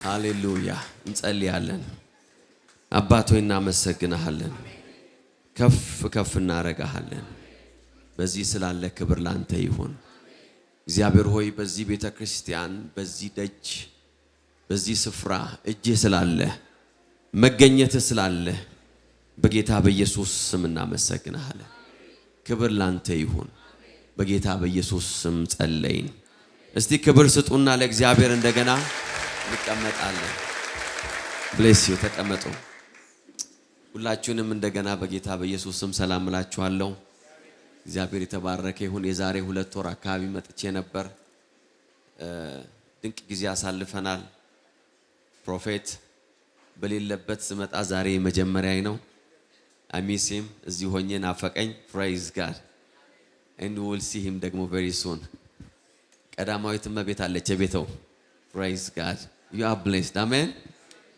ሃሌሉያ እንጸልያለን። አባት ሆይ እናመሰግንሃለን፣ ከፍ ከፍ እናረጋሃለን። በዚህ ስላለ ክብር ላንተ ይሁን። እግዚአብሔር ሆይ በዚህ ቤተክርስቲያን፣ በዚህ ደጅ፣ በዚህ ስፍራ እጅ ስላለ መገኘት ስላለ በጌታ በኢየሱስ ስም እናመሰግንሃለን። ክብር ላንተ ይሁን። በጌታ በኢየሱስ ስም ጸለይን። እስቲ ክብር ስጡና ለእግዚአብሔር እንደገና እንቀመጣለን። ብሌስ ዩ ተቀመጡ። ሁላችሁንም እንደገና በጌታ በኢየሱስ ስም ሰላም እላችኋለሁ። እግዚአብሔር የተባረከ ይሁን። የዛሬ 2 ወር አካባቢ መጥቼ ነበር። ድንቅ ጊዜ አሳልፈናል። ፕሮፌት በሌለበት ስመጣ ዛሬ መጀመሪያዬ ነው። አሚሲም እዚህ ሆኜ ናፈቀኝ። ፕሬዝ ጋድ and we will see him ደግሞ very soon። ቀዳማዊት እመቤት አለች ቤተው። ፕሬዝ ጋድ you are blessed amen።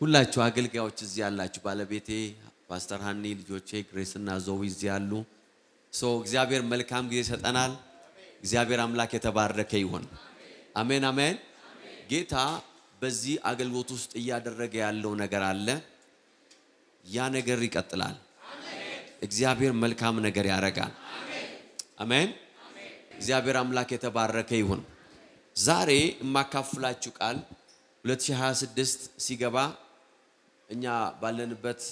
ሁላችሁ አገልጋዮች እዚህ ያላችሁ፣ ባለቤቴ ፓስተር ሃኒ፣ ልጆቼ ግሬስ እና ዞዊ እዚህ ያሉ። እግዚአብሔር መልካም ጊዜ ሰጠናል። እግዚአብሔር አምላክ የተባረከ ይሁን። አሜን አሜን። ጌታ በዚህ አገልግሎት ውስጥ እያደረገ ያለው ነገር አለ። ያ ነገር ይቀጥላል። እግዚአብሔር መልካም ነገር ያረጋል። አሜን። እግዚአብሔር አምላክ የተባረከ ይሁን። ዛሬ የማካፍላችሁ ቃል 2026 ሲገባ እኛ ባለንበት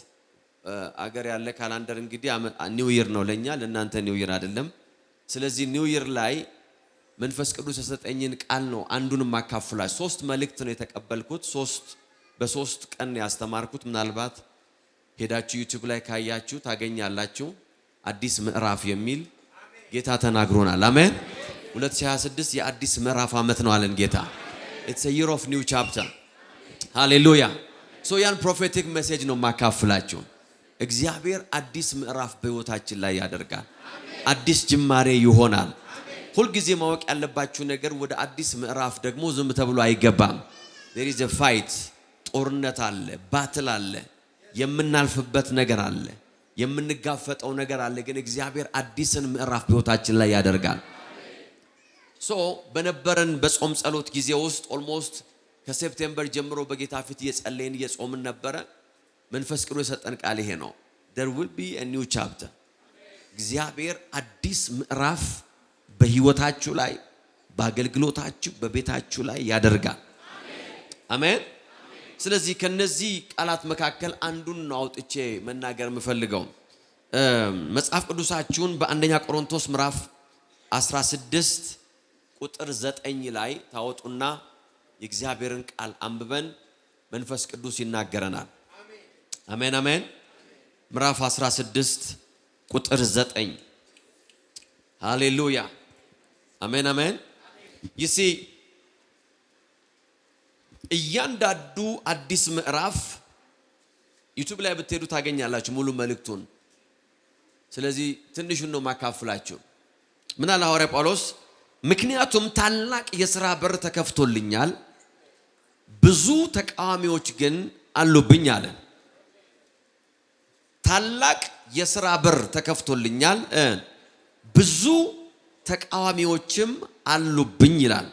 አገር ያለ ካላንደር እንግዲህ ኒው ይር ነው ለኛ፣ ለእናንተ ኒው ይር አይደለም። ስለዚህ ኒው ይር ላይ መንፈስ ቅዱስ የሰጠኝን ቃል ነው አንዱን ማካፍላችሁ። 3 መልእክት ነው የተቀበልኩት። በ3 ቀን ያስተማርኩት። ምናልባት ሄዳችሁ ዩቲዩብ ላይ ካያችሁ ታገኛላችሁ። አዲስ ምዕራፍ የሚል ጌታ ተናግሮናል። አሜን። 2026 የአዲስ ምዕራፍ ዓመት ነው አለን ጌታ። It's a year of new chapter. Hallelujah. ያን ፕሮፌቲክ ሜሴጅ ነው ማካፍላችሁ። እግዚአብሔር አዲስ ምዕራፍ በህይወታችን ላይ ያደርጋል። አዲስ ጅማሬ ይሆናል። ሁሉ ጊዜ ማወቅ ያለባችሁ ነገር ወደ አዲስ ምዕራፍ ደግሞ ዝም ተብሎ አይገባም። there is a fight። ጦርነት አለ፣ ባትል አለ፣ የምናልፍበት ነገር አለ፣ የምንጋፈጠው ነገር አለ። ግን እግዚአብሔር አዲስን ምዕራፍ በህይወታችን ላይ ያደርጋል። በነበረን በጾም ጸሎት ጊዜ ውስጥ ኦልሞስት ከሴፕቴምበር ጀምሮ በጌታ ፊት እየጸለይን እየጾምን ነበረ። መንፈስ ቅዱስ የሰጠን ቃል ይሄ ነው። there will be a new chapter። እግዚአብሔር አዲስ ምዕራፍ በህይወታችሁ ላይ፣ በአገልግሎታችሁ፣ በቤታችሁ ላይ ያደርጋል። አሜን። ስለዚህ ከነዚህ ቃላት መካከል አንዱን አውጥቼ መናገር የምፈልገው መጽሐፍ ቅዱሳችሁን በአንደኛ ቆሮንቶስ ምዕራፍ 16 ቁጥር 9 ላይ ታወጡና የእግዚአብሔርን ቃል አንብበን መንፈስ ቅዱስ ይናገረናል። አሜን አሜን። ምዕራፍ 16 ቁጥር 9 ሃሌሉያ አሜን አሜን። ይሲ እያንዳንዱ አዲስ ምዕራፍ ዩቲዩብ ላይ ብትሄዱ ታገኛላችሁ ሙሉ መልእክቱን። ስለዚህ ትንሹን ነው ማካፍላችሁ። ምን አለ ሐዋርያ ጳውሎስ? ምክንያቱም ታላቅ የሥራ በር ተከፍቶልኛል፣ ብዙ ተቃዋሚዎች ግን አሉብኝ አለ። ታላቅ የሥራ በር ተከፍቶልኛል፣ ብዙ ተቃዋሚዎችም አሉብኝ ይላል።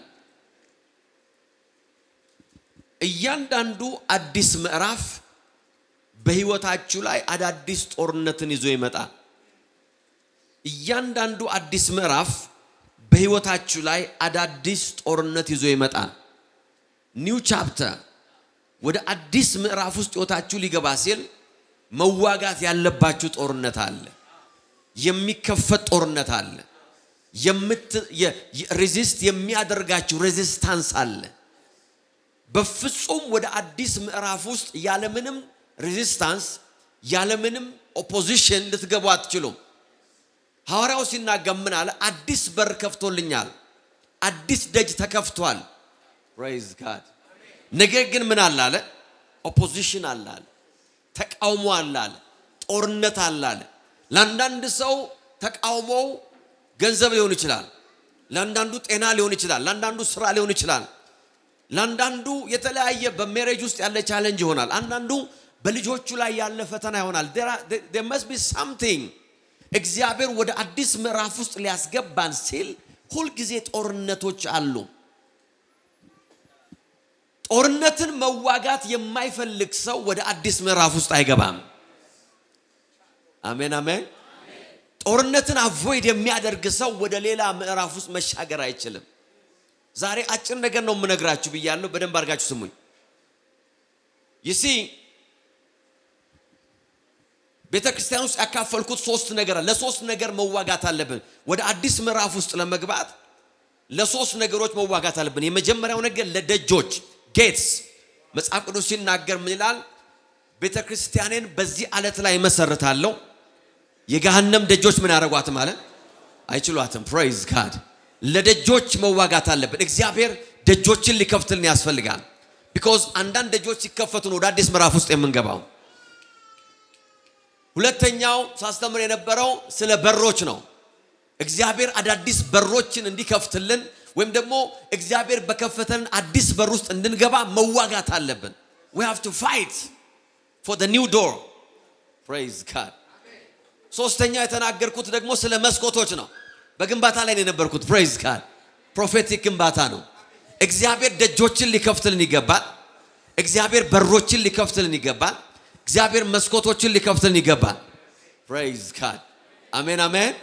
እያንዳንዱ አዲስ ምዕራፍ በህይወታችሁ ላይ አዳዲስ ጦርነትን ይዞ ይመጣል። እያንዳንዱ አዲስ ምዕራፍ በህይወታችሁ ላይ አዳዲስ ጦርነት ይዞ ይመጣል። ኒው ቻፕተር። ወደ አዲስ ምዕራፍ ውስጥ ህይወታችሁ ሊገባ ሲል መዋጋት ያለባችሁ ጦርነት አለ። የሚከፈት ጦርነት አለ። ሬዚስት የሚያደርጋችሁ ሬዚስታንስ አለ። በፍጹም ወደ አዲስ ምዕራፍ ውስጥ ያለምንም ሬዚስታንስ ያለምንም ኦፖዚሽን ልትገቡ አትችሉም። ሐዋርያው ሲናገር ምን አለ? አዲስ በር ከፍቶልኛል፣ አዲስ ደጅ ተከፍቷል። ፕሬዝ ጋድ። ነገር ግን ምን አለ? ኦፖዚሽን አለ፣ ተቃውሞ አለ፣ ጦርነት አለ። ለአንዳንድ ሰው ተቃውሞው ገንዘብ ሊሆን ይችላል፣ ለአንዳንዱ ጤና ሊሆን ይችላል፣ ለአንዳንዱ ስራ ሊሆን ይችላል፣ ለአንዳንዱ የተለያየ በሜሬጅ ውስጥ ያለ ቻሌንጅ ይሆናል፣ አንዳንዱ በልጆቹ ላይ ያለ ፈተና ይሆናል። there must be something። እግዚአብሔር ወደ አዲስ ምዕራፍ ውስጥ ሊያስገባን ሲል ሁሉ ጊዜ ጦርነቶች አሉ። ጦርነትን መዋጋት የማይፈልግ ሰው ወደ አዲስ ምዕራፍ ውስጥ አይገባም። አሜን አሜን። ጦርነትን አቮይድ የሚያደርግ ሰው ወደ ሌላ ምዕራፍ ውስጥ መሻገር አይችልም። ዛሬ አጭር ነገር ነው የምነግራችሁ ብያለሁ። በደንብ አድርጋችሁ ስሙኝ። ይሲ ቤተክርስቲያን ውስጥ ያካፈልኩት ሶስት ነገር አለ። ለሶስት ነገር መዋጋት አለብን። ወደ አዲስ ምዕራፍ ውስጥ ለመግባት ለሶስት ነገሮች መዋጋት አለብን። የመጀመሪያው ነገር ለደጆች ጌትስ። መጽሐፍ ቅዱስ ሲናገር ምን ይላል? ቤተክርስቲያንን በዚህ አለት ላይ መሰረታለሁ፣ የገሃነም ደጆች ምን ያደርጓት ማለት አይችሏትም። ፕሬዝ ጋድ። ለደጆች መዋጋት አለብን። እግዚአብሔር ደጆችን ሊከፍትልን ያስፈልጋል። ቢኮዝ አንዳንድ ደጆች ሲከፈቱ ነው ወደ አዲስ ምዕራፍ ውስጥ የምንገባው። ሁለተኛው ሳስተምር የነበረው ስለ በሮች ነው። እግዚአብሔር አዳዲስ በሮችን እንዲከፍትልን ወይም ደግሞ እግዚአብሔር በከፈተልን አዲስ በር ውስጥ እንድንገባ መዋጋት አለብን። we have to fight for the new door. praise God. ሶስተኛ የተናገርኩት ደግሞ ስለ መስኮቶች ነው። በግንባታ ላይ ነው የነበርኩት። praise God. ፕሮፌቲክ ግንባታ ነው። እግዚአብሔር ደጆችን ሊከፍትልን ይገባል። እግዚአብሔር በሮችን ሊከፍትልን ይገባል። እግዚአብሔር መስኮቶችን ሊከፍትልን ይገባል። praise God. አሜን አሜን።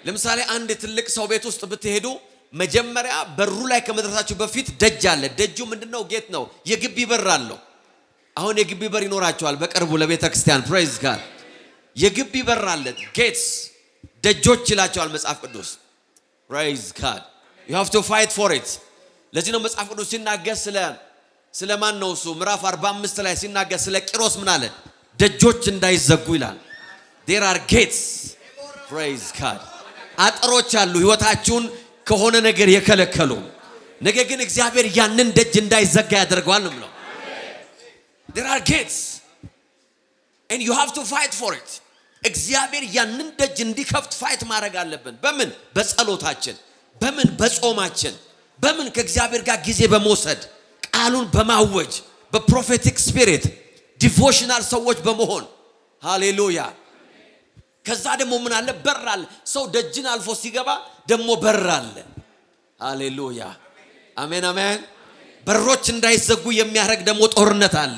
ለምሳሌ አንድ ትልቅ ሰው ቤት ውስጥ ብትሄዱ መጀመሪያ በሩ ላይ ከመድረሳችሁ በፊት ደጅ አለ። ደጁ ምንድነው? ጌት ነው። የግቢ በር አለው። አሁን የግቢ በር ይኖራቸዋል በቅርቡ ለቤተ ክርስቲያን። praise God. የግቢ በር አለ። ጌትስ ደጆች ይላቸዋል መጽሐፍ ቅዱስ። praise God. you have to fight for it. ለዚህ ነው መጽሐፍ ቅዱስ ሲናገር ስለ ማን ነው እሱ? ምዕራፍ 45 ላይ ሲናገር ስለ ቂሮስ ምን አለ? ደጆች እንዳይዘጉ ይላል። there are gates. praise God. አጥሮች አሉ ህይወታችሁን ከሆነ ነገር የከለከሉ። ነገር ግን እግዚአብሔር ያንን ደጅ እንዳይዘጋ ያደርገዋል ነው የሚለው። there are gates and you have to fight for it. እግዚአብሔር ያንን ደጅ እንዲከፍት ፋይት ማድረግ አለብን። በምን? በጸሎታችን፣ በምን? በጾማችን፣ በምን? ከእግዚአብሔር ጋር ጊዜ በመውሰድ ቃሉን በማወጅ በፕሮፌቲክ ስፒሪት ዲቮሽናል ሰዎች በመሆን ሃሌሉያ። ከዛ ደግሞ ምን አለ? በር አለ። ሰው ደጅን አልፎ ሲገባ ደግሞ በር አለ። ሃሌሉያ አሜን አሜን። በሮች እንዳይዘጉ የሚያደርግ ደግሞ ጦርነት አለ።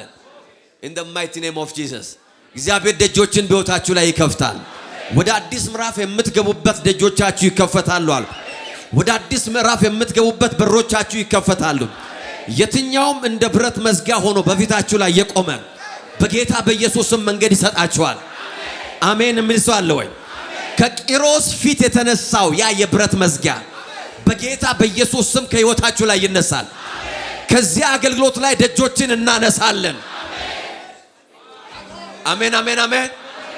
in the mighty name of Jesus እግዚአብሔር ደጆችን በሕይወታችሁ ላይ ይከፍታል። ወደ አዲስ ምዕራፍ የምትገቡበት ደጆቻችሁ ይከፈታሉ አለ። ወደ አዲስ ምዕራፍ የምትገቡበት በሮቻችሁ ይከፈታሉ። የትኛውም እንደ ብረት መዝጊያ ሆኖ በፊታችሁ ላይ የቆመ በጌታ በኢየሱስም መንገድ ይሰጣችኋል። አሜን የሚል ሰው አለ ወይ? ከቂሮስ ፊት የተነሳው ያ የብረት መዝጊያ በጌታ በኢየሱስ ስም ከሕይወታችሁ ላይ ይነሳል። ከዚህ አገልግሎት ላይ ደጆችን እናነሳለን። አሜን አሜን አሜን።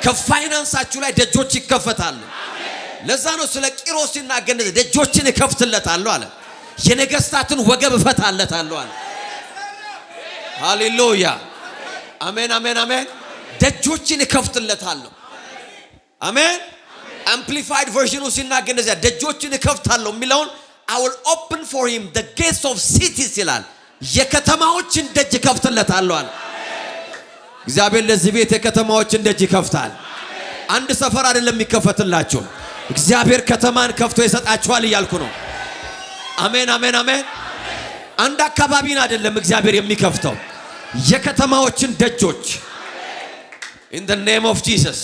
ከፋይናንሳችሁ ላይ ደጆች ይከፈታሉ። ለዛ ነው ስለ ቂሮስ ሲናገር ደጆችን እከፍትለታለሁ አለ። የነገስታትን ወገብ እፈታለታለሁ አለ። ሃሌሉያ አሜን አሜን አሜን። ደጆችን እከፍትለታለሁ። አሜን። አምፕሊፋይድ ቨርዥኑ ሲናገር እንደዚያ ደጆችን እከፍታለሁ የሚለውን I will open for him the gates of cities ይላል። የከተማዎችን ደጅ እከፍትለታለሁ አለ። እግዚአብሔር ለዚህ ቤት የከተማዎችን ደጅ ይከፍታል። አንድ ሰፈር አይደለም የሚከፈትላችሁ፣ እግዚአብሔር ከተማን ከፍቶ ይሰጣችኋል እያልኩ ነው። አሜን አሜን አሜን። አንድ አካባቢን አይደለም እግዚአብሔር የሚከፍተው፣ የከተማዎችን ደጆች in the name of Jesus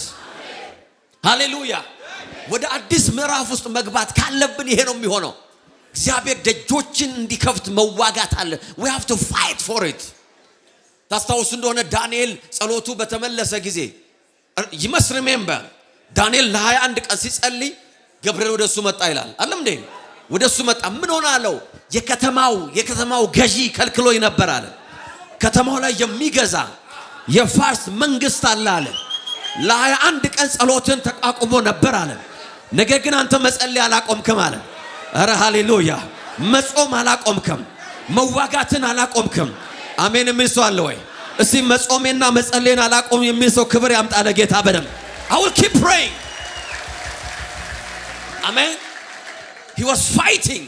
ሃሌሉያ። ወደ አዲስ ምዕራፍ ውስጥ መግባት ካለብን ይሄ ነው የሚሆነው። እግዚአብሔር ደጆችን እንዲከፍት መዋጋት አለ። we have to fight for it። ታስታውሱ እንደሆነ ዳንኤል ጸሎቱ በተመለሰ ጊዜ you must remember ዳንኤል ለ21 ቀን ሲጸልይ ገብርኤል ወደሱ መጣ ይላል አይደል እንዴ? ወደሱ መጣ። ምን ሆነ አለው? የከተማው ገዢ ከልክሎኝ ነበር አለ። ከተማው ላይ የሚገዛ የፋርስ መንግስት አለ አለ። ለ21 ቀን ጸሎትን ተቋቁሞ ነበር አለ። ነገር ግን አንተ መጸለይ አላቆምክም አለ። አረ ሃሌሉያ። መጾም አላቆምክም፣ መዋጋትን አላቆምክም። አሜን የሚል ሰው አለ ወይ? እስቲ መጾሜና መጸለይን አላቆም የሚል ሰው ክብር ያምጣ ለጌታ በደም። I will keep praying. አሜን። he was fighting።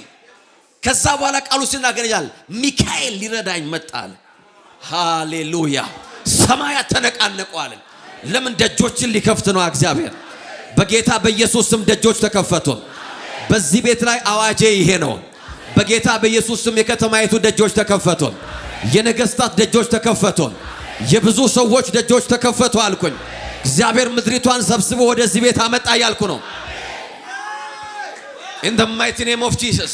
ከዛ በኋላ ቃሉ ሲናገር ይላል ሚካኤል ሊረዳኝ መጣ አለ። ሃሌሉያ። ሰማያት ተነቃነቁ አለ። ለምን? ደጆችን ሊከፍት ነው እግዚአብሔር። በጌታ በኢየሱስ ስም ደጆች ተከፈቱ። በዚህ ቤት ላይ አዋጄ ይሄ ነው። በጌታ በኢየሱስ ስም የከተማይቱ ደጆች ተከፈቱ። የነገስታት ደጆች ተከፈቱ። የብዙ ሰዎች ደጆች ተከፈቱ አልኩኝ። እግዚአብሔር ምድሪቷን ሰብስቦ ወደዚህ ቤት አመጣ ያልኩ ነው። in the mighty name of Jesus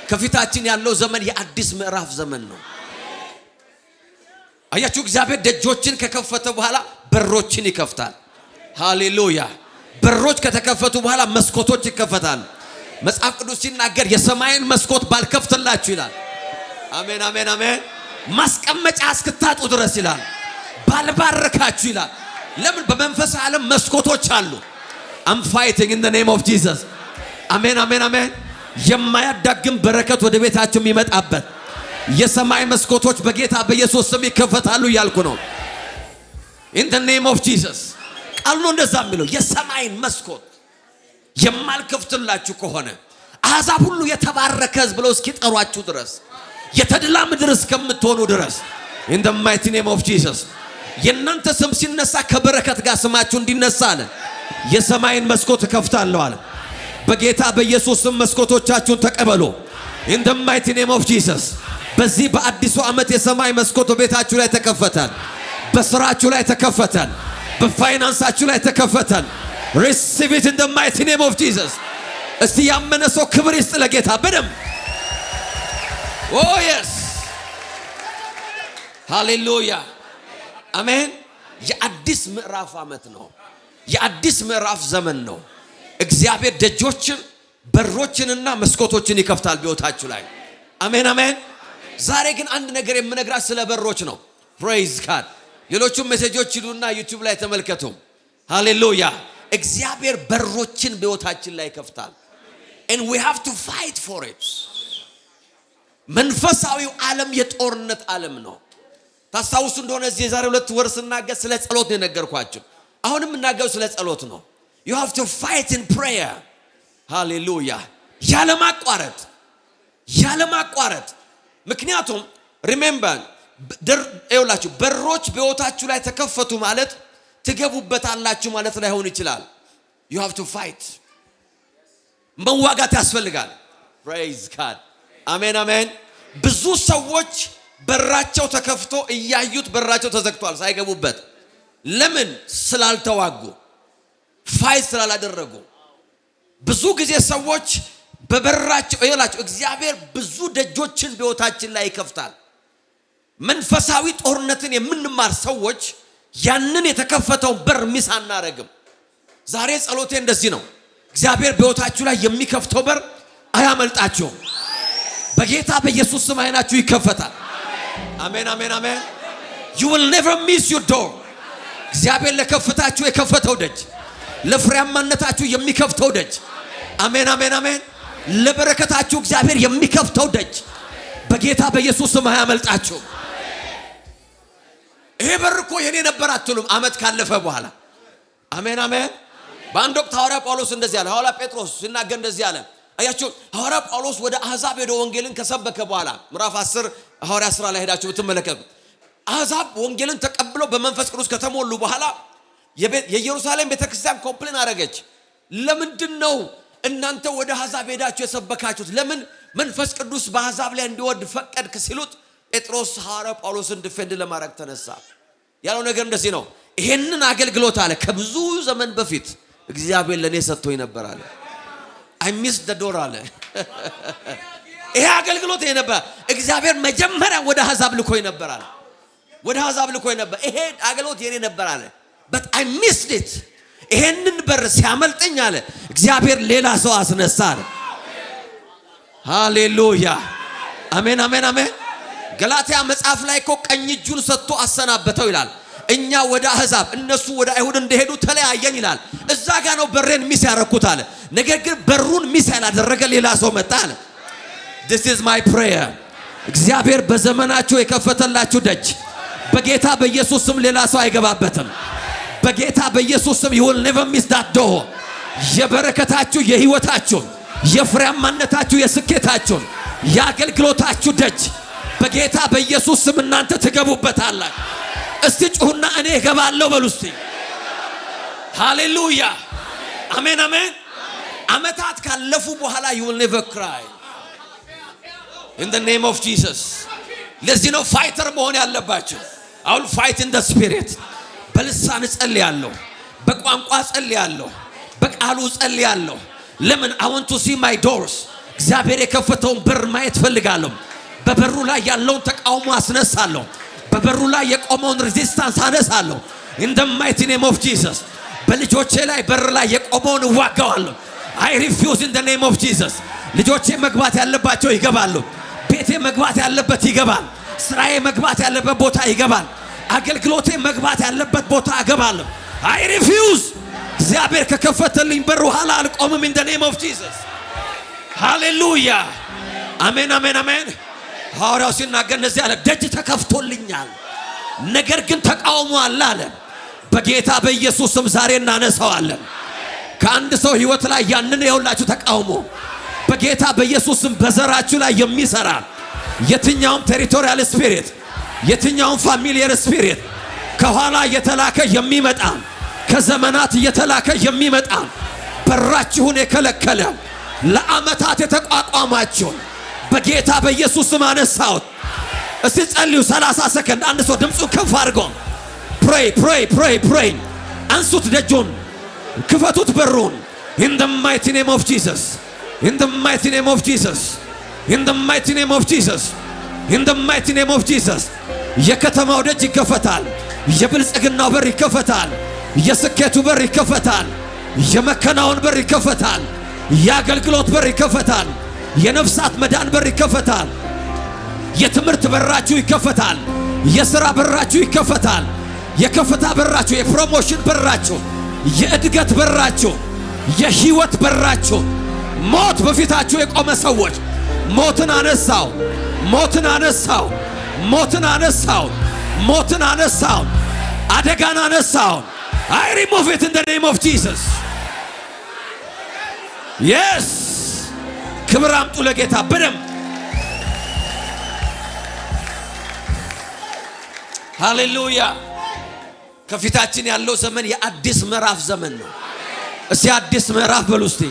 ከፊታችን ያለው ዘመን የአዲስ ምዕራፍ ዘመን ነው። አያችሁ እግዚአብሔር ደጆችን ከከፈተ በኋላ በሮችን ይከፍታል። ሃሌሉያ። በሮች ከተከፈቱ በኋላ መስኮቶች ይከፈታሉ። መጽሐፍ ቅዱስ ሲናገር የሰማይን መስኮት ባልከፍትላችሁ ይላል። አሜን አሜን አሜን። ማስቀመጫ እስክታጡ ድረስ ይላል። ባልባረካችሁ ይላል። ለምን? በመንፈስ ዓለም መስኮቶች አሉ። I'm fighting in the name of Jesus አሜን አሜን አሜን። የማያዳግም በረከት ወደ ቤታችሁ የሚመጣበት የሰማይ መስኮቶች በጌታ በኢየሱስ ስም ይከፈታሉ ያልኩ ነው። in the name of Jesus ቃሉ ነው እንደዛ የሚለው። የሰማይን መስኮት የማልከፍትላችሁ ከሆነ አሕዛብ ሁሉ የተባረከ ሕዝብ ብለው እስኪጠሯችሁ ድረስ የተድላ ምድር እስከምትሆኑ ድረስ in the mighty name of Jesus የእናንተ ስም ሲነሳ ከበረከት ጋር ስማችሁ እንዲነሳ አለ። የሰማይን መስኮት እከፍታለሁ አለ። በጌታ በኢየሱስ ስም መስኮቶቻችሁን ተቀበሉ in the mighty name of Jesus በዚህ በአዲሱ ዓመት የሰማይ መስኮት ቤታችሁ ላይ ተከፈታል። በስራችሁ ላይ ተከፈታል። በፋይናንሳችሁ ላይ ተከፈታል። receive it in the mighty name of Jesus እስቲ ያመነ ሰው ክብር ይስጥ ለጌታ በደም oh yes ሃሌሉያ አሜን። የአዲስ ምዕራፍ ዓመት ነው። የአዲስ ምዕራፍ ዘመን ነው። እግዚአብሔር ደጆችን በሮችንና መስኮቶችን ይከፍታል በሕይወታችሁ ላይ አሜን አሜን። ዛሬ ግን አንድ ነገር የምነግራችሁ ስለ በሮች ነው። praise God ሌሎችም ሜሴጆች ይሉና ዩቲዩብ ላይ ተመልከቱ። ሃሌሉያ እግዚአብሔር በሮችን በሕይወታችን ላይ ይከፍታል and we have to fight for it መንፈሳዊው ዓለም የጦርነት ዓለም ነው። ታስታውሱ እንደሆነ እዚህ የዛሬ 2 ወር ስናገር ስለ ጸሎት ነው የነገርኳችሁ። አሁንም እናገር ስለ ጸሎት ነው። you have to fight in prayer ሃሌሉያ ያለማቋረጥ ምክንያቱም remember ይኸውላችሁ በሮች በሕይወታችሁ ላይ ተከፈቱ ማለት ትገቡበታላችሁ ማለት ላይሆን ይችላል። you have to fight መዋጋት ያስፈልጋል። praise God አሜን አሜን። ብዙ ሰዎች በራቸው ተከፍቶ እያዩት በራቸው ተዘግቷል ሳይገቡበት። ለምን? ስላልተዋጉ ፋይት ስላላደረጉ። ብዙ ጊዜ ሰዎች በበራቸው ይላችሁ እግዚአብሔር ብዙ ደጆችን በሕይወታችን ላይ ይከፍታል። መንፈሳዊ ጦርነትን የምንማር ሰዎች ያንን የተከፈተው በር ሚስ አናረግም። ዛሬ ጸሎቴ እንደዚህ ነው። እግዚአብሔር በሕይወታችሁ ላይ የሚከፍተው በር አያመልጣችሁም። በጌታ በኢየሱስ ስም አይናችሁ ይከፈታል። አሜን አሜን አሜን። you will never miss your door እግዚአብሔር ለከፍታችሁ የከፈተው ደጅ ለፍሬያማነታችሁ የሚከፍተው ደጅ አሜን አሜን አሜን። ለበረከታችሁ እግዚአብሔር የሚከፍተው ደጅ በጌታ በኢየሱስ ስም አያመልጣችሁ። ይሄ በር እኮ የኔ ነበር አትሉም አመት ካለፈ በኋላ አሜን አሜን። በአንድ ወቅት ሐዋርያ ጳውሎስ እንደዚህ አለ። ሐዋርያ ጴጥሮስ ሲናገር እንደዚህ አለ። አያችሁ ሐዋርያ ጳውሎስ ወደ አሕዛብ ሄዶ ወንጌልን ከሰበከ በኋላ ምዕራፍ 10 ሐዋርያ ሥራ ላይ ሄዳችሁ ብትመለከቱ አሕዛብ ወንጌልን ተቀብለው በመንፈስ ቅዱስ ከተሞሉ በኋላ የኢየሩሳሌም ቤተክርስቲያን ኮምፕሌን አደረገች። ለምንድነው እናንተ ወደ አሕዛብ ሄዳችሁ የሰበካችሁት? ለምን መንፈስ ቅዱስ በአሕዛብ ላይ እንዲወርድ ፈቀድክ ሲሉት ጴጥሮስ ሐዋርያ ጳውሎስን ዲፌንድ ለማድረግ ተነሳ። ያለው ነገር እንደዚህ ነው። ይሄንን አገልግሎት አለ ከብዙ ዘመን በፊት እግዚአብሔር ለኔ ሰጥቶኝ ነበር አለ። I missed the door አለ። ይሄ አገልግሎት የነበረ እግዚአብሔር መጀመሪያ ወደ አሕዛብ ልኮኝ ነበር አለ። ወደ አሕዛብ ልኮኝ ነበር። ይሄ አገልግሎት የኔ ነበር አለ። but I missed it ይሄንን በር ሲያመልጠኝ አለ እግዚአብሔር ሌላ ሰው አስነሳ አለ። ሃሌሉያ አሜን አሜን አሜን። ገላትያ መጽሐፍ ላይ እኮ ቀኝ እጁን ሰጥቶ አሰናበተው ይላል። እኛ ወደ አሕዛብ እነሱ ወደ አይሁድ እንደሄዱ ተለያየን ይላል። እዛ ጋር ነው በሬን ሚስ ያረኩት አለ። ነገር ግን በሩን ሚስ ያላደረገ ሌላ ሰው መጣ አለ። this is my prayer እግዚአብሔር በዘመናችሁ የከፈተላችሁ ደጅ በጌታ በኢየሱስ ስም ሌላ ሰው አይገባበትም። በጌታ በኢየሱስ ስም you will never miss that door የበረከታችሁ የሕይወታችሁ የፍሬያማነታችሁ የስኬታችሁ የአገልግሎታችሁ ደጅ በጌታ በኢየሱስ ስም እናንተ ትገቡበታላችሁ። እስቲ ጩሁና እኔ እገባለሁ በሉ እስቲ። ሃሌሉያ አሜን አሜን። አመታት ካለፉ በኋላ you will never cry in the name of Jesus ለዚህ ነው ፋይተር መሆን ያለባችሁ። አሁን ፋይት ኢን ዘ ስፒሪት። በልሳን ጸልያለሁ፣ በቋንቋ ጸልያለሁ፣ በቃሉ ጸልያለሁ። ለምን I want to see my doors። እግዚአብሔር የከፈተውን በር ማየት ፈልጋለሁ። በበሩ ላይ ያለውን ተቃውሞ አስነሳለሁ። በበሩ ላይ የቆመውን ሬዚስታንስ አነሳለሁ። in the mighty name of Jesus። በልጆቼ ላይ በር ላይ የቆመውን እዋጋዋለሁ። I refuse in the name of Jesus። ልጆቼ መግባት ያለባቸው ይገባሉ። ቤቴ መግባት ያለበት ይገባል። ስራዬ መግባት ያለበት ቦታ ይገባል። አገልግሎቴ መግባት ያለበት ቦታ እገባለሁ። I refuse። እግዚአብሔር ከከፈተልኝ በር ኋላ አልቆምም in the name of Jesus። ሃሌሉያ አሜን አሜን አሜን። ሐዋርያው ሲናገር እንደዚህ አለ፣ ደጅ ተከፍቶልኛል ነገር ግን ተቃውሞ አለ አለ። በጌታ በኢየሱስ ስም ዛሬ እናነሳዋለን ከአንድ ሰው ህይወት ላይ ያንን የሁላችሁ ተቃውሞ በጌታ በኢየሱስ ስም በዘራችሁ ላይ የሚሰራ የትኛውም ቴሪቶሪያል ስፒሪት የትኛውም ፋሚሊየር ስፒሪት ከኋላ የተላከ የሚመጣ ከዘመናት የተላከ የሚመጣ በራችሁን የከለከለ ለአመታት የተቋቋማችሁ በጌታ በኢየሱስ ስም አነሳውት። እስቲ ጸልዩ 30 ሰከንድ። አንድ ሰው ድምፁ ከፍ አድርጎ pray pray pray pray። አንሱት ደጁን፣ ክፈቱት በሩን in the mighty name of Jesus in the mighty name of Jesus in the mighty name of Jesus in the mighty name of Jesus። የከተማው ደጅ ይከፈታል። የብልጽግናው በር ይከፈታል። የስኬቱ በር ይከፈታል። የመከናወን በር ይከፈታል። የአገልግሎት በር ይከፈታል። የነፍሳት መዳን በር ይከፈታል። የትምህርት በራችሁ ይከፈታል። የሥራ በራችሁ ይከፈታል። የከፍታ በራችሁ፣ የፕሮሞሽን በራችሁ፣ የእድገት በራችሁ፣ የህይወት በራችሁ። ሞት በፊታችሁ የቆመ ሰዎች ሞትን አነሳው፣ ሞትን አነሳው፣ ሞትን አነሳው፣ ሞትን አነሳው፣ አደጋን አነሳው። I remove it in the name of Jesus። yes ክብር አምጡ ለጌታ በደም ሃሌሉያ። ከፊታችን ያለው ዘመን የአዲስ ምዕራፍ ዘመን ነው። እስቲ አዲስ ምዕራፍ በሉ እስቲ፣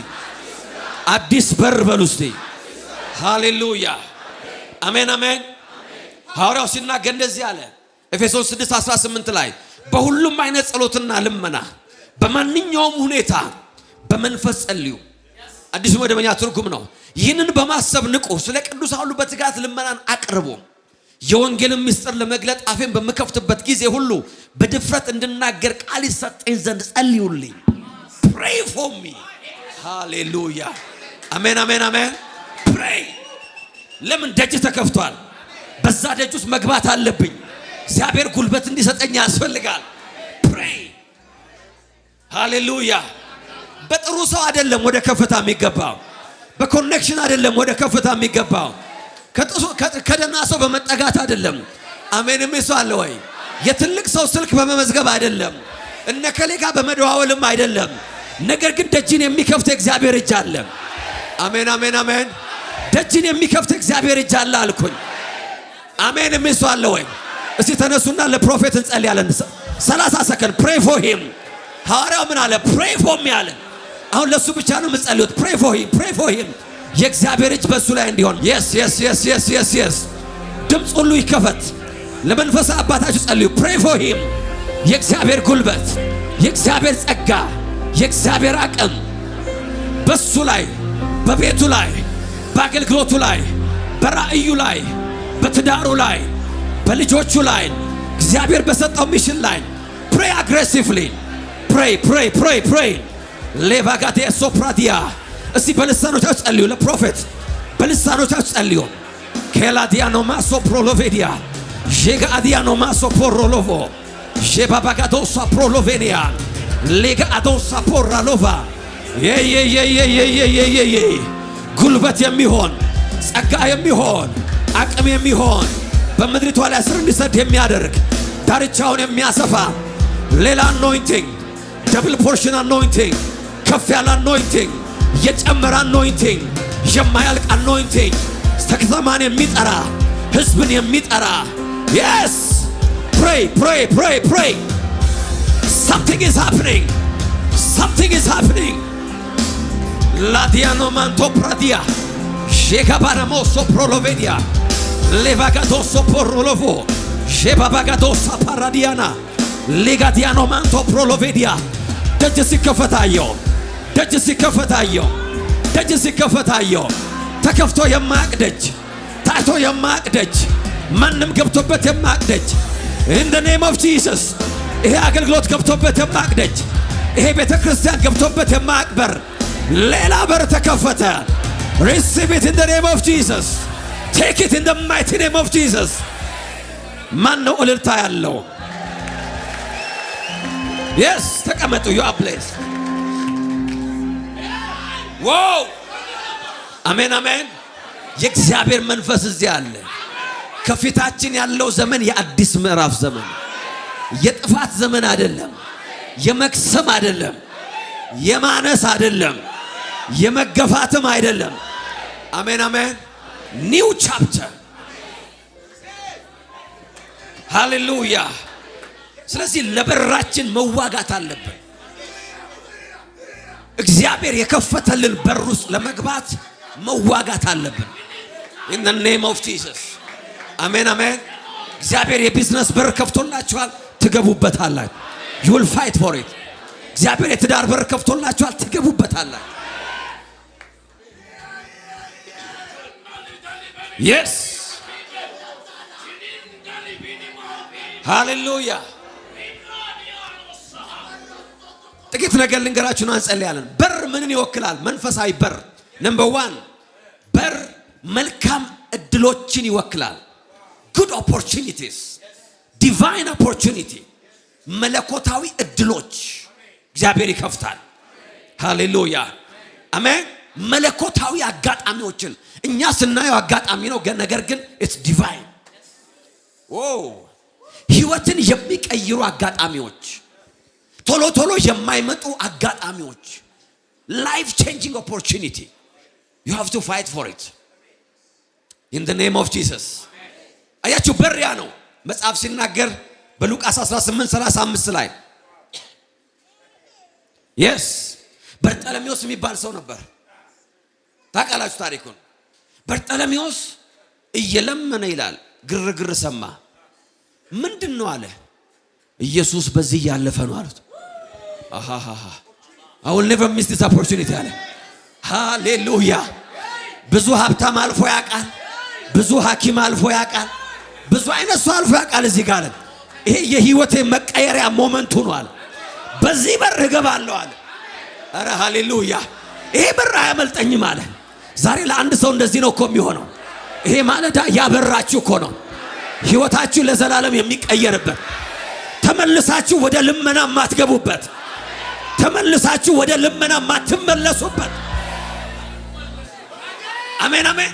አዲስ በር በሉ እስቲ። ሃሌሉያ አሜን አሜን። ሐዋርያው ሲናገር እንደዚህ አለ ኤፌሶን 6:18 ላይ በሁሉም አይነት ጸሎትና ልመና በማንኛውም ሁኔታ በመንፈስ ጸልዩ። አዲሱ መደበኛ ትርጉም ነው። ይህንን በማሰብ ንቁ፣ ስለ ቅዱሳን ሁሉ በትጋት ልመናን አቅርቡ። የወንጌልን ምስጢር ለመግለጥ አፌን በመከፍትበት ጊዜ ሁሉ በድፍረት እንድናገር ቃል ይሰጠኝ ዘንድ ጸልዩልኝ። pray for me። ሃሌሉያ አሜን አሜን አሜን። pray። ለምን ደጅ ተከፍቷል? በዛ ደጅ ውስጥ መግባት አለብኝ። እግዚአብሔር ጉልበት እንዲሰጠኝ ያስፈልጋል። pray። ሃሌሉያ። በጥሩ ሰው አይደለም ወደ ከፍታ የሚገባው፣ በኮኔክሽን አይደለም ወደ ከፍታ የሚገባው፣ ከደና ሰው በመጠጋት አይደለም። አሜን የሚሰው አለ ወይ? የትልቅ ሰው ስልክ በመመዝገብ አይደለም፣ እነ ከሌ ጋር በመደዋወልም አይደለም። ነገር ግን ደጅን የሚከፍት እግዚአብሔር እጅ አለ። አሜን አሜን አሜን። ደጅን የሚከፍት እግዚአብሔር እጅ አለ አልኩኝ። አሜን የሚሰው አለ ወይ? እስቲ ተነሱና ለፕሮፌት እንጸልያለን 30 ሰከንድ። pray for him። ሐዋርያው ምን አለ? pray for me አለ። አሁን ለሱ ብቻ ነው የምጸልዩት። pray for him pray for him። የእግዚአብሔር እጅ በሱ ላይ እንዲሆን yes yes yes yes yes yes። ድምጽ ሁሉ ይከፈት። ለመንፈስ አባታችሁ ጸልዩ። pray for him። የእግዚአብሔር ጉልበት፣ የእግዚአብሔር ጸጋ፣ የእግዚአብሔር አቅም በሱ ላይ፣ በቤቱ ላይ፣ በአገልግሎቱ ላይ፣ በራእዩ ላይ፣ በትዳሩ ላይ፣ በልጆቹ ላይ፣ እግዚአብሔር በሰጠው ሚሽን ላይ pray aggressively pray pray pray pray። ሌቫጋቴ ሶፕራዲያ። እስቲ በልሳኖቻችሁ ጸልዩ። ለፕሮፌት በልሳኖቻችሁ ጸልዩ። ኬላዲያኖ ማሶ ፕሮሎቬዲያ ጄጋዲያኖ ማሶ ፖሮሎቮ ጄባባጋዶሳ ፕሮሎቬኒያ ሌጋዶሳ ፖራሎቫ የ ጉልበት የሚሆን ጸጋ የሚሆን አቅም የሚሆን በምድሪቷ ላይ ስር እንዲሰድ የሚያደርግ ዳርቻውን የሚያሰፋ ሌላ አኖይንቲንግ፣ ደብል ፖርሽን አኖይንቲንግ፣ ከፍ ያለ አኖይንቲንግ፣ የጨመረ አኖይንቲንግ፣ የማያልቅ አኖይንቲንግ፣ ከተማን የሚጠራ ህዝብን የሚጠራ yes pray pray pray pray something is happening something is happening ላዲያኖ ማንቶ ፕራዲያ ሼጋባራሞ ሶፕሮሎቬዲያ ሌቫጋዶሶ ፖሮሎቮ ሼባባጋዶሳ ፓራዲያና ሌጋዲያኖ ማንቶ ፕሮሎቬዲያ ደጅ ሲከፈታየው ደጅ ሲከፈታየው ደጅ ሲከፈታየው ተከፍቶ የማያቅ ደጅ ታይቶ የማያቅ ደጅ ማንም ገብቶበት የማያቅ ደጅ in the name of Jesus ይሄ አገልግሎት ገብቶበት የማያቅ ደጅ ይሄ ቤተክርስቲያን ገብቶበት የማያቅ በር ሌላ በር ተከፈተ receive it in the name of Jesus take it in the mighty name of Jesus ማን ነው እልልታ ያለው yes ተቀመጡ you are blessed wow አሜን አሜን የእግዚአብሔር መንፈስ እዚህ አለ ከፊታችን ያለው ዘመን የአዲስ ምዕራፍ ዘመን የጥፋት ዘመን አይደለም የመክሰም አይደለም የማነስ አይደለም የመገፋትም አይደለም አሜን አሜን ኒው ቻፕተር ሃሌሉያ ስለዚህ ለበራችን መዋጋት አለብን እግዚአብሔር የከፈተልን በር ውስጥ ለመግባት መዋጋት አለብን in the name of Jesus አሜን አሜን እግዚአብሔር የቢዝነስ በር ከፍቶላችኋል ትገቡበታላችሁ you will fight for it እግዚአብሔር የትዳር በር ከፍቶላችኋል ትገቡበታላችሁ yes ሃሌሉያ ጥቂት ነገር ልንገራችሁና እንጸልያለን በር ምንን ይወክላል መንፈሳዊ በር ነምበር 1 በር መልካም እድሎችን ይወክላል good opportunities divine opportunity መለኮታዊ እድሎች እግዚአብሔር ይከፍታል ሃሌሉያ አሜን መለኮታዊ አጋጣሚዎችን እኛ ስናየው አጋጣሚ ነው ነገር ግን it's divine ህይወትን የሚቀይሩ አጋጣሚዎች ቶሎ ቶሎ የማይመጡ አጋጣሚዎች life changing opportunity you have to fight for it in the name of Jesus አያችሁ በሪያ ነው መጽሐፍ ሲናገር በሉቃስ 18:35 ላይ yes በርጠለሚዎስ የሚባል ሰው ነበር ታውቃላችሁ ታሪኩን በርጠለሚዎስ እየለመነ ይላል ግርግር ሰማ ምንድነው አለ ኢየሱስ በዚህ ያለፈ ነው አሉት I will never miss this opportunity አለ ሃሌሉያ ብዙ ሀብታም አልፎ ያውቃል ብዙ ሐኪም አልፎ ያውቃል ብዙ አይነት ሰው አልፎ ያውቃል እዚህ ጋር ይሄ የህይወቴ መቀየሪያ ሞመንቱ ነው አለ በዚህ በር እገባለሁ አለ አረ ሃሌሉያ ይሄ በር አያመልጠኝም አለ ዛሬ ለአንድ ሰው እንደዚህ ነው እኮ የሚሆነው ይሄ ማለዳ ያበራችሁ እኮ ነው ህይወታችሁ ለዘላለም የሚቀየርበት ተመልሳችሁ ወደ ልመና ማትገቡበት ተመልሳችሁ ወደ ልመና ማትመለሱበት አሜን አሜን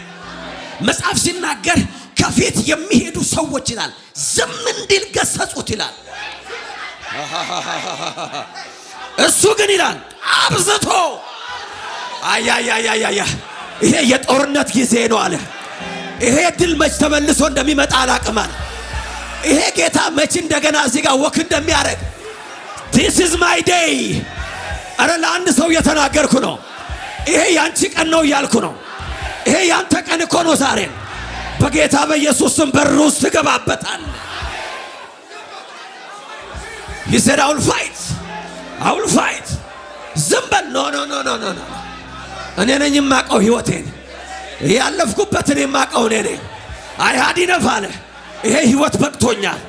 መጽሐፍ ሲናገር ከፊት የሚሄዱ ሰዎች ይላል ዝም እንዲል ገሰጹት ይላል እሱ ግን ይላል አብዝቶ አያያያያያ ይሄ የጦርነት ጊዜ ነው አለ ይሄ ድል መች ተመልሶ እንደሚመጣ አላቅም አለ ይሄ ጌታ መች እንደገና እዚህ ጋር ወክ እንደሚያደርግ this is my day አረ ለአንድ ሰው የተናገርኩ ነው ይሄ ያንቺ ቀን ነው እያልኩ ነው ይሄ ያንተ ቀን እኮ ነው ዛሬ በጌታ በኢየሱስ ስም በር ውስጥ ትገባበታለህ he said I will fight ዝም በል ኖ እኔ ነኝ የማውቀው ህይወቴን ያለፍኩበትን የማውቀው እኔ ነኝ አይሃዲ ነፋለ ይሄ ህይወት በቅቶኛል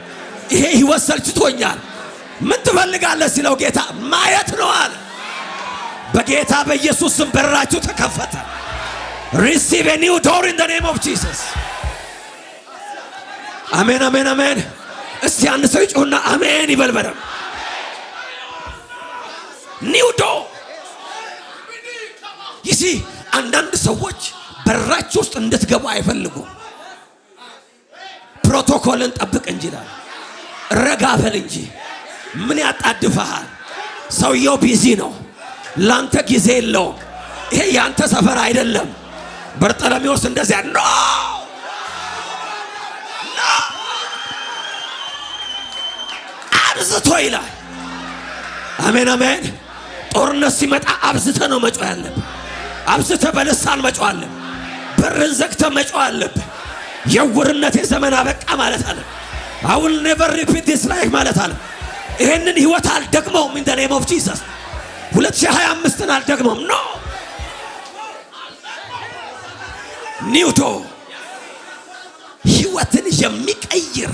ይሄ ህይወት ሰልችቶኛል ምን ትፈልጋለህ ሲለው ጌታ ማየት ነው አለ በጌታ በኢየሱስ ስም በራችሁ ተከፈተ receive a new door in the name of Jesus አሜን አሜን አሜን እስቲ አንድ ሰው ይጮህና አሜን ይበልበል new door ይሲ አንዳንድ ሰዎች በራችሁ ውስጥ እንድትገቡ አይፈልጉም ፕሮቶኮልን ጠብቅ እንጂ ይላል ረጋ በል እንጂ ምን ያጣድፈሃል ሰውየው ቢዚ ነው ላንተ ጊዜ የለውም ይሄ ያንተ ሰፈር አይደለም በርጠለሚዎስ እንደዚያ ኖ አብዝቶ ይላል አሜን አሜን ጦርነት ሲመጣ አብዝተ ነው መጮህ ያለብህ አብዝተ በልሳን መጮህ አለብህ በርን ዘግተ መጮህ አለብህ የውርነት ዘመን አበቃ ማለት አለ። I will never repeat this life ማለት አለ። ይሄንን ህይወት አልደግመውም in the name of Jesus 2025ን አልደግመውም ኖ ኒውቶ ህይወትን የሚቀይር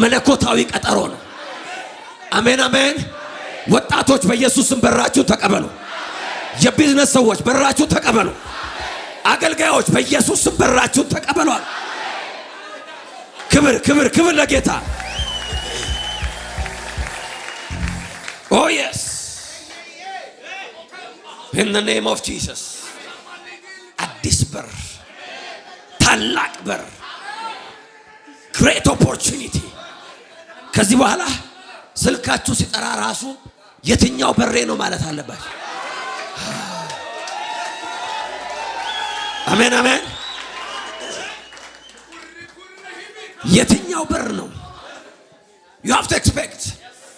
መለኮታዊ ቀጠሮ ነው። አሜን አሜን። ወጣቶች በኢየሱስም በራችሁን ተቀበሉ። የቢዝነስ ሰዎች በራችሁን ተቀበሉ። አገልጋዮች በኢየሱስም በራችሁን ተቀበሉ። ክብር ክብር ክብር ለጌታ። Oh yes in the name of Jesus አዲስ በር ታላቅ በር great opportunity ከዚህ በኋላ ስልካችሁ ሲጠራ ራሱ የትኛው በሬ ነው ማለት አለባችሁ። አሜን አሜን። የትኛው በር ነው? you have to expect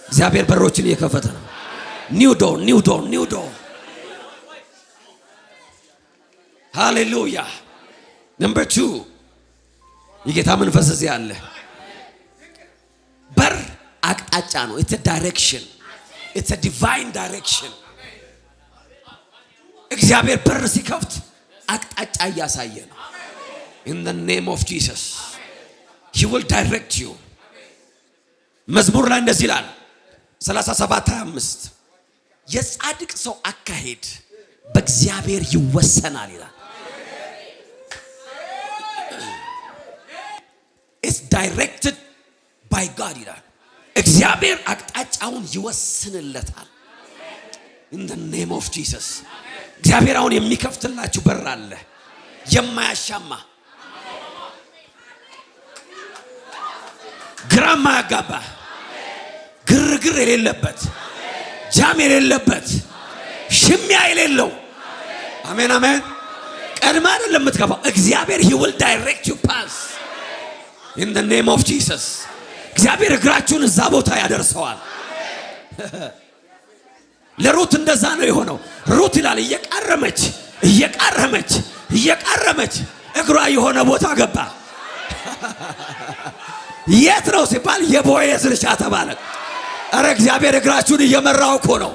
እግዚአብሔር በሮችን እየከፈተ ነው። new door new door new door hallelujah number 2 የጌታ መንፈስ እዚህ አለ። በር አቅጣጫ ነው። it's a direction it's a divine direction እግዚአብሔር በር ሲከፍት አቅጣጫ እያሳየ ነው። in the name of Jesus he will direct you መዝሙር ላይ እንደዚህ ይላል 37:25 የጻድቅ ሰው አካሄድ በእግዚአብሔር ይወሰናል ይላል። it's directed by God ይላል። እግዚአብሔር አቅጣጫውን ይወስንለታል in the name of Jesus እግዚአብሔር አሁን የሚከፍትላችሁ በር አለ የማያሻማ ግራማ ያጋባ ግርግር የሌለበት ጃም የሌለበት ሽሚያ የሌለው አሜን አሜን። ቀድማ አይደለም የምትገባው እግዚአብሔር he will direct you pass in the name of Jesus እግዚአብሔር እግራችሁን እዛ ቦታ ያደርሰዋል። ለሩት እንደዛ ነው የሆነው። ሩት ይላል እየቃረመች እየቃረመች እየቃረመች እግሯ የሆነ ቦታ ገባ። የት ነው ሲባል የቦዔዝ እርሻ ተባለ። አረ እግዚአብሔር እግራችሁን እየመራው እኮ ነው።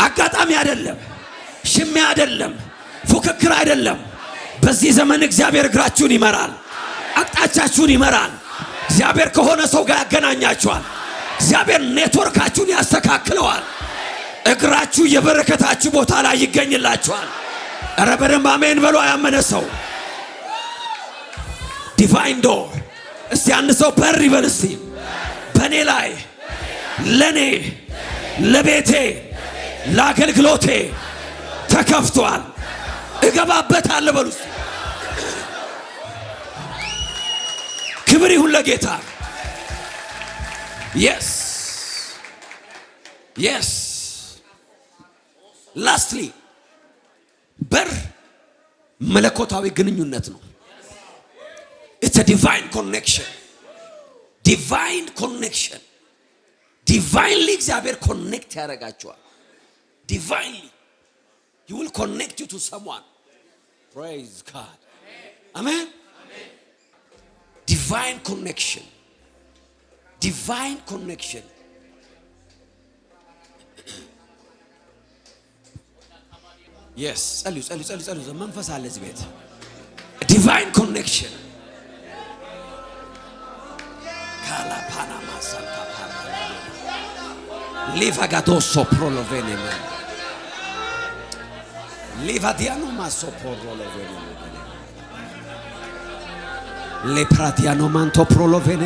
አጋጣሚ አይደለም፣ ሽሚያ አይደለም፣ ፉክክር አይደለም። በዚህ ዘመን እግዚአብሔር እግራችሁን ይመራል፣ አቅጣጫችሁን ይመራል። እግዚአብሔር ከሆነ ሰው ጋር ያገናኛችኋል። እግዚአብሔር ኔትወርካችሁን ያስተካክለዋል። እግራችሁ የበረከታችሁ ቦታ ላይ ይገኝላችኋል። አረ በደንብ አሜን በሉ ያመነ ሰው። ዲቫይን ዶር እስቲ አንድ ሰው በር ይበል እስቲ። በኔ ላይ ለኔ ለቤቴ ለአገልግሎቴ ተከፍቷል እገባበታለሁ በሉ። ክብር ይሁን ለጌታ። yes yes lastly በር መለኮታዊ ግንኙነት ነው። it's a divine connection divine connection divinely እግዚአብሔር ኮኔክት ያደርጋችኋል። divinely he will connect you to someone. praise God amen divine connection divine connection yes ጸልዩ ጸልዩ ጸልዩ ጸልዩ መንፈስ አለ እዚህ ቤት divine connection ካላ ፓናማ ሳንታ ፓና ሊቫጋዶሶ ፕሮሎቬኔ ሊቫዲያኖ ማሶ ፕሮሎቬኔ ሌፕራቲያኖ ማንቶ ፕሮሎቬኔ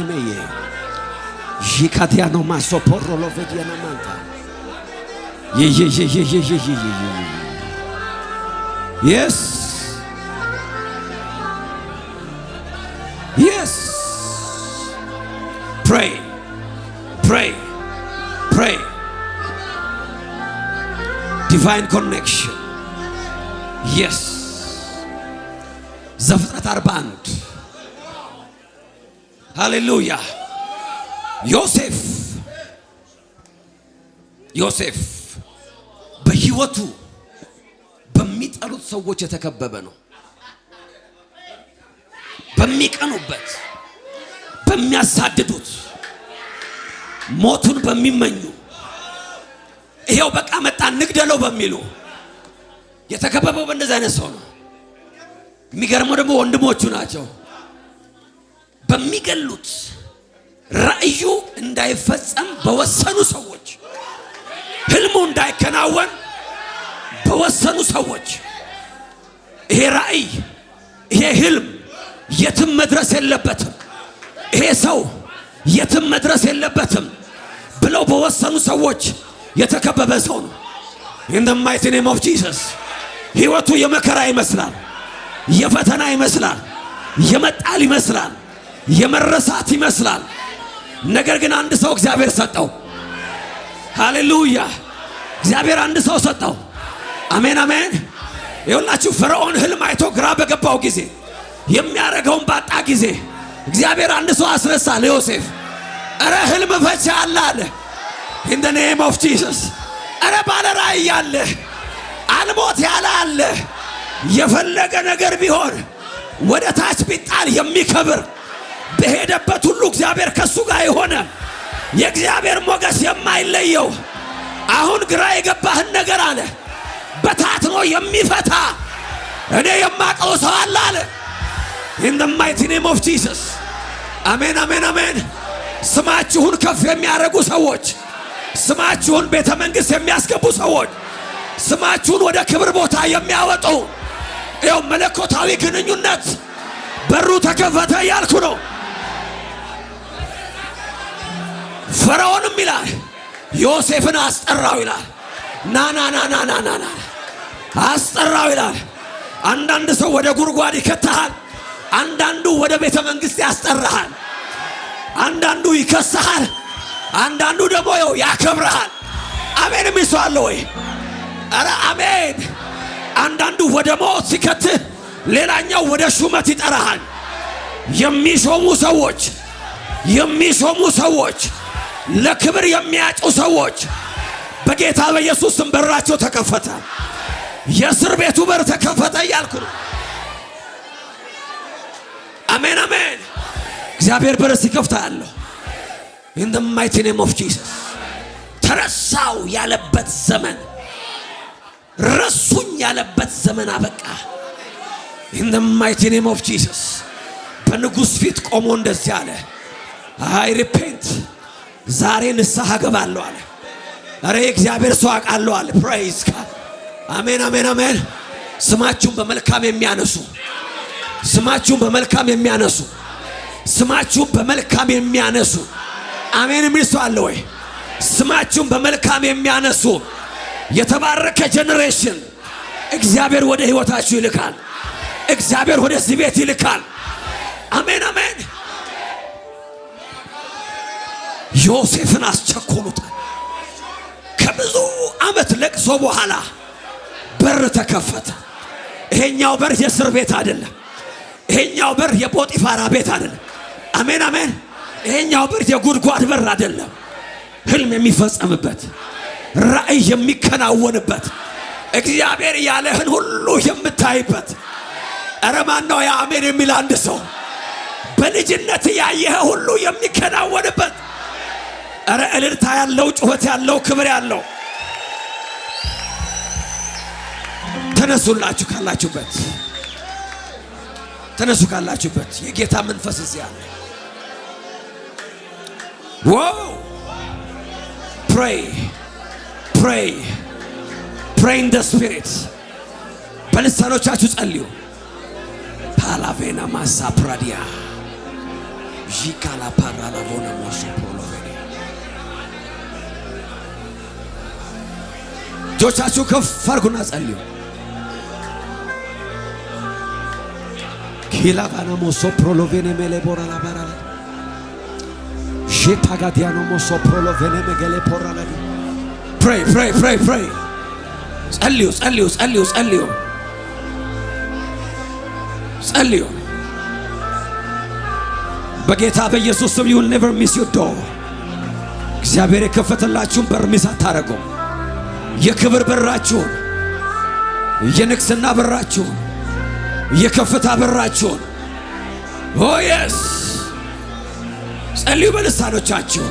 ጂካቲያኖ ማሶ ፕሮሎቬዲያና ማንታ yes yes pray pray pray divine connection yes ዘፍጥረት 41 ሃሌሉያ ዮሴፍ በህይወቱ በሚጠሉት ሰዎች የተከበበ ነው። በሚቀኑበት፣ በሚያሳድዱት፣ ሞቱን በሚመኙ ይሄው በቃ መጣ ንግደለው በሚሉ የተከበበው በእንደዚህ አይነት ሰው ነው። የሚገርመው ደግሞ ወንድሞቹ ናቸው። በሚገሉት ራእዩ እንዳይፈጸም በወሰኑ ሰዎች፣ ህልሙ እንዳይከናወን በወሰኑ ሰዎች ይሄ ራእይ ይሄ ህልም የትም መድረስ የለበትም፣ ይሄ ሰው የትም መድረስ የለበትም ብለው በወሰኑ ሰዎች የተከበበ ሰው ነው። in the mighty name of Jesus ህይወቱ የመከራ ይመስላል፣ የፈተና ይመስላል፣ የመጣል ይመስላል፣ የመረሳት ይመስላል። ነገር ግን አንድ ሰው እግዚአብሔር ሰጠው። ሃሌሉያ! እግዚአብሔር አንድ ሰው ሰጠው። አሜን አሜን። ይኸውላችሁ ፈርዖን ህልም አይቶ ግራ በገባው ጊዜ የሚያረጋውን ባጣ ጊዜ እግዚአብሔር አንድ ሰው አስነሳ ለዮሴፍ። አረ ህልም ፈቺ አለ in the name of Jesus። አረ ባለ ራእይ አለ፣ አልሞት ያለ አለ። የፈለገ ነገር ቢሆን ወደ ታች ቢጣል የሚከብር በሄደበት ሁሉ እግዚአብሔር ከሱ ጋር የሆነ የእግዚአብሔር ሞገስ የማይለየው አሁን ግራ የገባህን ነገር አለ በታትኖ የሚፈታ እኔ የማቀው ሰው አለ in the mighty name of Jesus። አሜን አሜን አሜን። ስማችሁን ከፍ የሚያደርጉ ሰዎች፣ ስማችሁን ቤተ መንግሥት የሚያስገቡ ሰዎች፣ ስማችሁን ወደ ክብር ቦታ የሚያወጡ ይኸው መለኮታዊ ግንኙነት በሩ ተከፈተ እያልኩ ነው። ፈርዖንም ይላል ዮሴፍን አስጠራው ይላል። ና ና ና ና ና ና አስጠራው ይላል። አንዳንድ ሰው ወደ ጉድጓድ ይከተሃል፣ አንዳንዱ ወደ ቤተ መንግሥት ያስጠራሃል፣ አንዳንዱ ይከስሃል፣ አንዳንዱ ደግሞ ያከብርሃል። አሜን የሚሰዋለ ወይ? አረ አሜን። አንዳንዱ ወደ ሞት ሲከትህ፣ ሌላኛው ወደ ሹመት ይጠራሃል። የሚሾሙ ሰዎች ለክብር የሚያጩ ሰዎች በጌታ በኢየሱስ ስም በራቸው ተከፈተ። የእስር ቤቱ በር ተከፈተ እያልኩ ነው። አሜን አሜን። እግዚአብሔር በር ሲከፍታ ያለው in the mighty name of Jesus። ተረሳው ያለበት ዘመን፣ ረሱኝ ያለበት ዘመን አበቃ in the mighty name of Jesus። በንጉሥ ፊት ቆሞ እንደዚህ አለ፣ I repent፣ ዛሬ ንስሐ ገባለሁ አለ። አረ እግዚአብሔር ሰው አውቃለሁ አለ። praise God። አሜን አሜን አሜን። ስማችሁን በመልካም የሚያነሱ፣ ስማችሁን በመልካም የሚያነሱ፣ ስማችሁን በመልካም የሚያነሱ አሜን የሚል ሰው አለ ወይ? ስማችሁን በመልካም የሚያነሱ የተባረከ ጄኔሬሽን እግዚአብሔር ወደ ህይወታችሁ ይልካል። እግዚአብሔር ወደዚህ ቤት ይልካል። አሜን አሜን። ዮሴፍን አስቸኮሉታል። ከብዙ ዓመት ለቅሶ በኋላ በር ተከፈተ። ይሄኛው በር የእስር ቤት አይደለም። ይሄኛው በር የጶጢፋራ ቤት አይደለም። አሜን አሜን። ይሄኛው በር የጉድጓድ በር አይደለም። ህልም የሚፈጸምበት፣ ራእይ የሚከናወንበት፣ እግዚአብሔር ያለህን ሁሉ የምታይበት። አረ ማን ነው ያ አሜን የሚል አንድ ሰው? በልጅነት ያየህ ሁሉ የሚከናወንበት። አረ እልልታ ያለው፣ ጩኸት ያለው፣ ክብር ያለው። ተነሱላችሁ ካላችሁበት፣ ተነሱ ካላችሁበት። የጌታ መንፈስ እዚህ አለ። ዋው! pray pray pray in the spirit። በልሳኖቻችሁ ጸልዩ። ፓላቬና ማሳ ፕራዲያ ጂካላ ፓራላቮና ሞሶ ፕሮሎቬኒ። እጆቻችሁ ከፍ አድርጉና ጸልዩ። ኪላጋና ሞሶ ፕሮሎቬኒ ሜሌቦራላ ባራላ ጄፓጋዲያኖ ሞሶ ፕሮሎቬኒ መገሌ ፖራላ። pray pray pray pray። ጸልዩ ጸልዩ ጸልዩ ጸልዩ ጸልዩ። በጌታ በኢየሱስ ስም you will never miss your door። እግዚአብሔር የከፈተላችሁን በር ሚስ አታረጉም። የክብር በራችሁን፣ የንግስና በራችሁን፣ የከፍታ በራችሁን ኦ የስ ጸልዩ በልሳኖቻችሁ።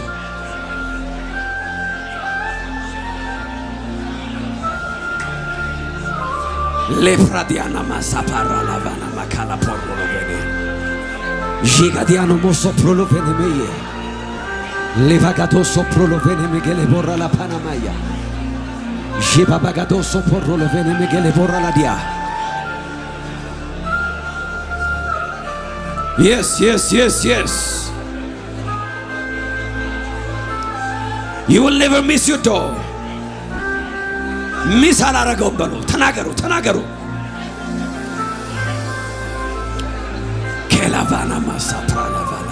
ሌፕራዲያና ማሳፓራ ላቫና ማካላ ፖሮሎቬኔ ጂጋዲያኖ ሞሶ ፕሮሎቬኔሜዬ ሌቫጋዶሶ ፕሮሎቬኔሜጌሌ ቦራ ላፓናማያ ጂባባጋዶሶ ፕሮሎቬኔሜጌሌ ቦራ ላዲያ Yes, yes, yes, yes. You will never miss your door. ሚስ አላረገውም በሉ። ተናገሩ ተናገሩ። ኬላቫና ማሳፕራላቫላ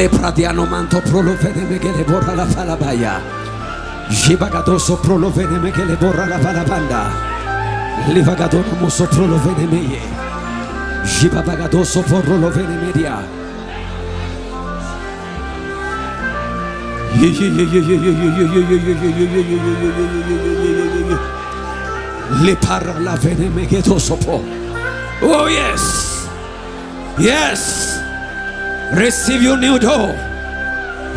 ሌፕራዲያኖ ማንቶ ፕሮሎቬኔ ሜጌሌ ቦራ ላፋላባያ ጂባጋዶሶ ፕሮሎቬኔ ሜጌሌ ቦራ ላፋላባንዳ Livagadono moso prolovene meye. Jibabagadoso prolovene media. Le parla la vene megedoso po. Oh yes. Yes. Receive your new door.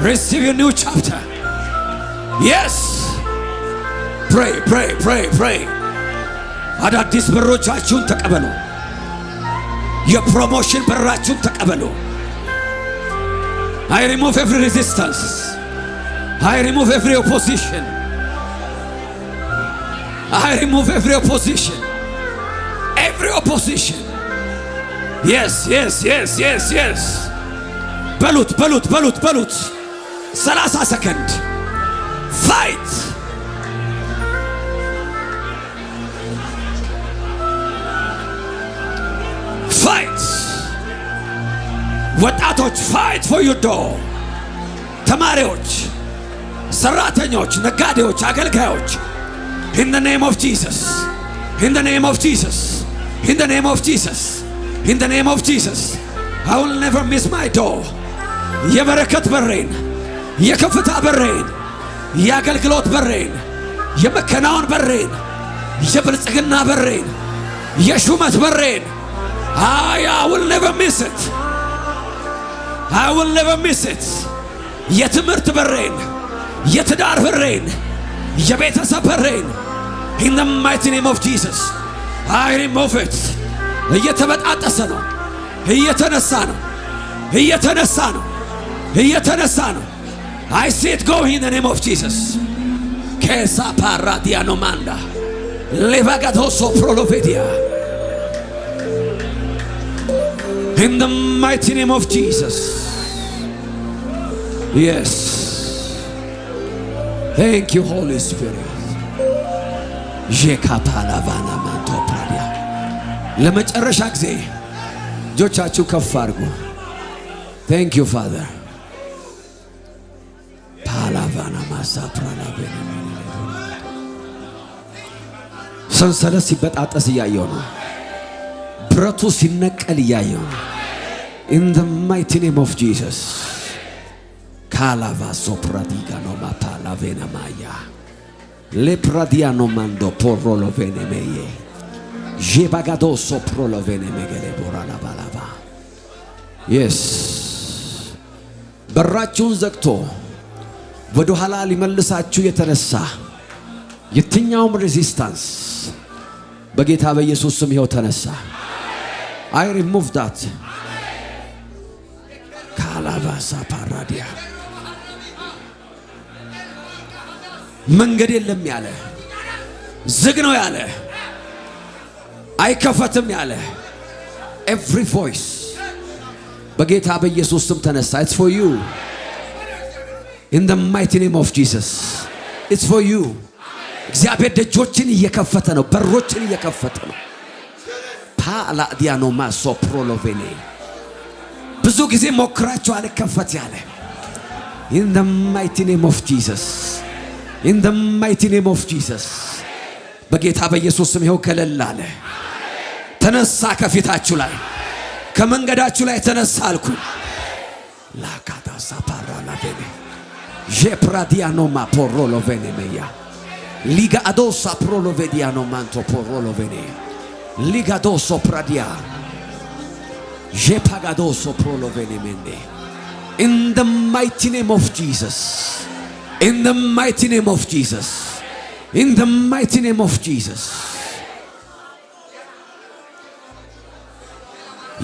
Receive your new chapter. Yes. Pray, pray, pray, pray. አዳዲስ በሮቻችሁን ተቀበሉ። የፕሮሞሽን በራችሁን ተቀበሉ። I remove every resistance. I remove every opposition. I remove every opposition. Every opposition. Yes, yes, yes, yes, yes. በሉት በሉት በሉት በሉት 30 ሰከንድ fight. ወጣቶች fight for your door። ተማሪዎች፣ ሰራተኞች፣ ነጋዴዎች፣ አገልጋዮች in the name of Jesus, in the name of Jesus, in the name of Jesus, in the name of Jesus. I will never miss my door. የበረከት በሬን፣ የከፍታ በሬን፣ የአገልግሎት በሬን፣ የመከናወን በሬን፣ የብልጽግና በሬን፣ የሹመት በሬን I will never miss it. I will never miss it. የትምህርት በሬን፣ የትዳር በሬን፣ የቤተሰብ በሬን in the mighty name of Jesus I remove it. እየተበጣጠሰ ነው፣ እየተነሳ ነው፣ እየተነሳ ነው፣ እየተነሳ ነው። I see it go in the name of Jesus. ከሳ ፓራዲያኖ ማንዳ ሌቫጋዶሶ ፕሮሎቬዲያ in the mighty name of Jesus. Yes. Thank you, Holy Spirit. Jekapalavana manto pradia. ለመጨረሻ ጊዜ እጆቻችሁ ከፍ አድርጉ። Thank you, Father. ፓላቫና ማሳፕራላቬና ሰንሰለት ሲበጣጠስ እያየሁ ነው። ብረቱ ሲነቀል እያየሁ ነው። In the mighty name of Jesus. Kalava sopradiga no mapala vena maya. Lepradiano mando porrolo vene meye. Jebagado soprolo vene megele borala balava. Yes. በራችሁን ዘግቶ ወደ ኋላ ሊመልሳችሁ የተነሳ የትኛውም ሬዚስታንስ በጌታ በኢየሱስ ስም ይኸው ተነሳ። I remove that. ካላቫሳ ፓራዲያ መንገድ የለም ያለ፣ ዝግ ነው ያለ፣ አይከፈትም ያለ every voice በጌታ በኢየሱስ ስም ተነሳ። It's for you. In the mighty name of Jesus. It's for you. እግዚአብሔር ደጆችን እየከፈተ ነው፣ በሮችን እየከፈተ ነው። ፓላ ዲያኖ ማሶ ፕሮሎቬኔ ብዙ ጊዜ ሞክራችሁ አልከፈት ያለ In the mighty name of Jesus. In the mighty name of Jesus. በጌታ በኢየሱስ ስም ይኸው ከለል አለ፣ ተነሳ። ከፊታችሁ ላይ ከመንገዳችሁ ላይ ተነሳ አልኩ። ላካታ ሳፓራ ላቬኔ ጄፕራዲያኖ ማፖሮሎቬኔ መያ ሊጋ አዶሳ ፕሮሎቬዲያኖ ማንቶ ፖሮሎቬኔ ሊጋዶሶ ፕራዲያ ጄፓጋዶሶ ፕሮሎቬኔሜንዴ in the mighty name of Jesus. In the mighty name of Jesus. In the mighty name of Jesus.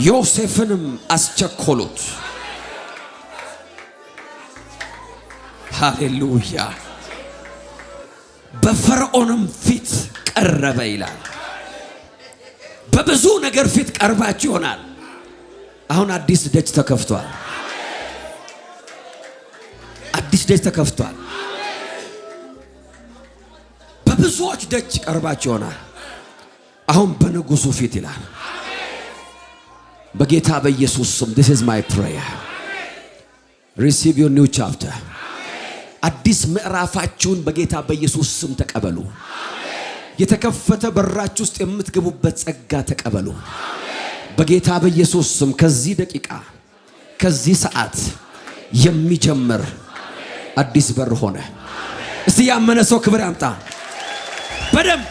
ዮሴፍንም አስቸኮሉት። ሃሌሉያ። በፈርዖንም ፊት ቀረበ ይላል። በብዙ ነገር ፊት ቀርባችሁ ይሆናል። አሁን አዲስ ደጅ ተከፍቷል። አዲስ ደጅ ተከፍቷል። በብዙዎች ደጅ ቀርባችሁ ይሆናል። አሁን በንጉሱ ፊት ይላል። በጌታ በኢየሱስ ስም this is my prayer. Receive your new chapter. አዲስ ምዕራፋችሁን በጌታ በኢየሱስ ስም ተቀበሉ። የተከፈተ በራችሁ ውስጥ የምትገቡበት ጸጋ ተቀበሉ። በጌታ በኢየሱስ ስም ከዚህ ደቂቃ ከዚህ ሰዓት የሚጀምር አዲስ በር ሆነ። እስቲ ያመነ ሰው ክብር ያምጣ በደም